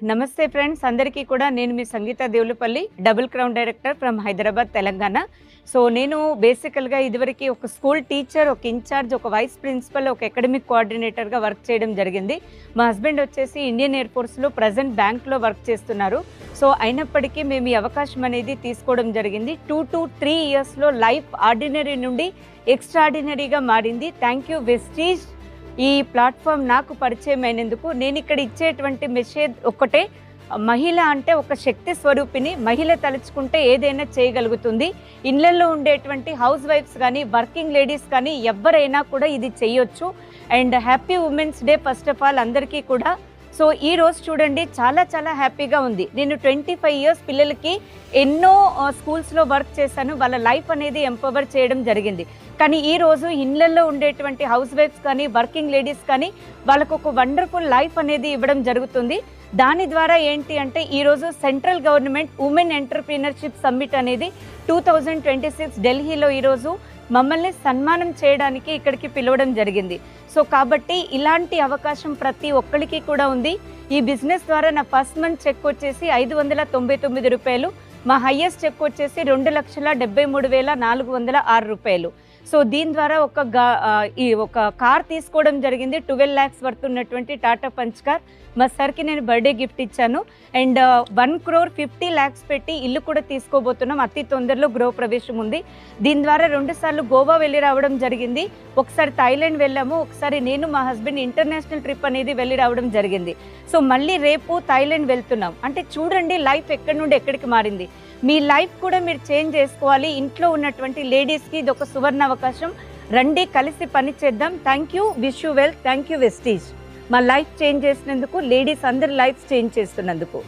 నమస్తే ఫ్రెండ్స్, అందరికీ కూడా నేను మీ Sangeetha Devulapalli, double crown director from Hyderabad, Telangana. So నేను బేసికల్గా ఇదివరకు ఒక స్కూల్ టీచర్, ఒక ఇన్ఛార్జ్, ఒక వైస్ ప్రిన్సిపల్, ఒక అకాడమిక్ కోఆర్డినేటర్గా వర్క్ చేయడం జరిగింది. మా హస్బెండ్ వచ్చేసి ఇండియన్ ఎయిర్ ఫోర్స్లో ప్రజెంట్ బ్యాంక్లో వర్క్ చేస్తున్నారు. సో అయినప్పటికీ మేము ఈ అవకాశం అనేది తీసుకోవడం జరిగింది. 2 to 3 ఇయర్స్లో లైఫ్ ఆర్డినరీ నుండి ఎక్స్ట్రాడినరీగా మారింది. థ్యాంక్ యూ వెస్టీజ్, ఈ ప్లాట్ఫామ్ నాకు పరిచయం అయినందుకు. నేను ఇక్కడ ఇచ్చేటువంటి మెసేజ్ ఒక్కటే, మహిళ అంటే ఒక శక్తి స్వరూపిణి. మహిళ తలుచుకుంటే ఏదైనా చేయగలుగుతుంది. ఇళ్లలో ఉండేటువంటి హౌస్ వైఫ్స్ కానీ, వర్కింగ్ లేడీస్ కానీ ఎవరైనా కూడా ఇది చేయొచ్చు. And happy women's day first of all అందరికీ కూడా. సో ఈ రోజు చూడండి, చాలా చాలా హ్యాపీగా ఉంది. నేను 25 ఇయర్స్ పిల్లలకి ఎన్నో స్కూల్స్లో వర్క్ చేశాను. వాళ్ళ లైఫ్ అనేది ఎంపవర్ చేయడం జరిగింది. కానీ ఈరోజు ఇళ్లలో ఉండేటువంటి హౌస్ వైఫ్స్ కానీ, వర్కింగ్ లేడీస్ కానీ వాళ్ళకు ఒక వండర్ఫుల్ లైఫ్ అనేది ఇవ్వడం జరుగుతుంది. దాని ద్వారా ఏంటి అంటే, ఈరోజు central government women entrepreneurship summit అనేది 2026 ఢిల్లీలో ఈరోజు మమ్మల్ని సన్మానం చేయడానికి ఇక్కడికి పిలవడం జరిగింది. సో కాబట్టి ఇలాంటి అవకాశం ప్రతి ఒక్కరికి కూడా ఉంది. ఈ బిజినెస్ ద్వారా నా ఫస్ట్ మంత్ చెక్ వచ్చేసి 599 రూపాయలు, మా హైయెస్ట్ చెక్ వచ్చేసి 2,73,406 రూపాయలు. సో దీని ద్వారా ఒక కార్ తీసుకోవడం జరిగింది. 12 lakhs వర్త్ ఉన్నటువంటి టాటా పంచ్ కార్ మా సార్కి నేను బర్త్డే గిఫ్ట్ ఇచ్చాను. అండ్ 1,50,00,000 పెట్టి ఇల్లు కూడా తీసుకోబోతున్నాం. అతి తొందరలో గృహ ప్రవేశం ఉంది. దీని ద్వారా 2 సార్లు గోవా వెళ్ళి రావడం జరిగింది. ఒకసారి థాయిలాండ్ వెళ్ళాము, ఒకసారి నేను మా హస్బెండ్ ఇంటర్నేషనల్ ట్రిప్ అనేది వెళ్ళి రావడం జరిగింది. సో మళ్ళీ రేపు థాయిలాండ్ వెళ్తున్నాం. అంటే చూడండి లైఫ్ ఎక్కడి నుండి ఎక్కడికి మారింది. మీ లైఫ్ కూడా మీరు చేంజ్ చేసుకోవాలి. ఇంట్లో ఉన్నటువంటి లేడీస్కి ఇది ఒక సువర్ణ అవకాశం. రండి, కలిసి పని చేద్దాం. Thank you, wish you well. Thank you Vestige, మా లైఫ్ చేంజ్ చేసినందుకు, లేడీస్ అందరి లైఫ్ చేంజ్ చేస్తున్నందుకు.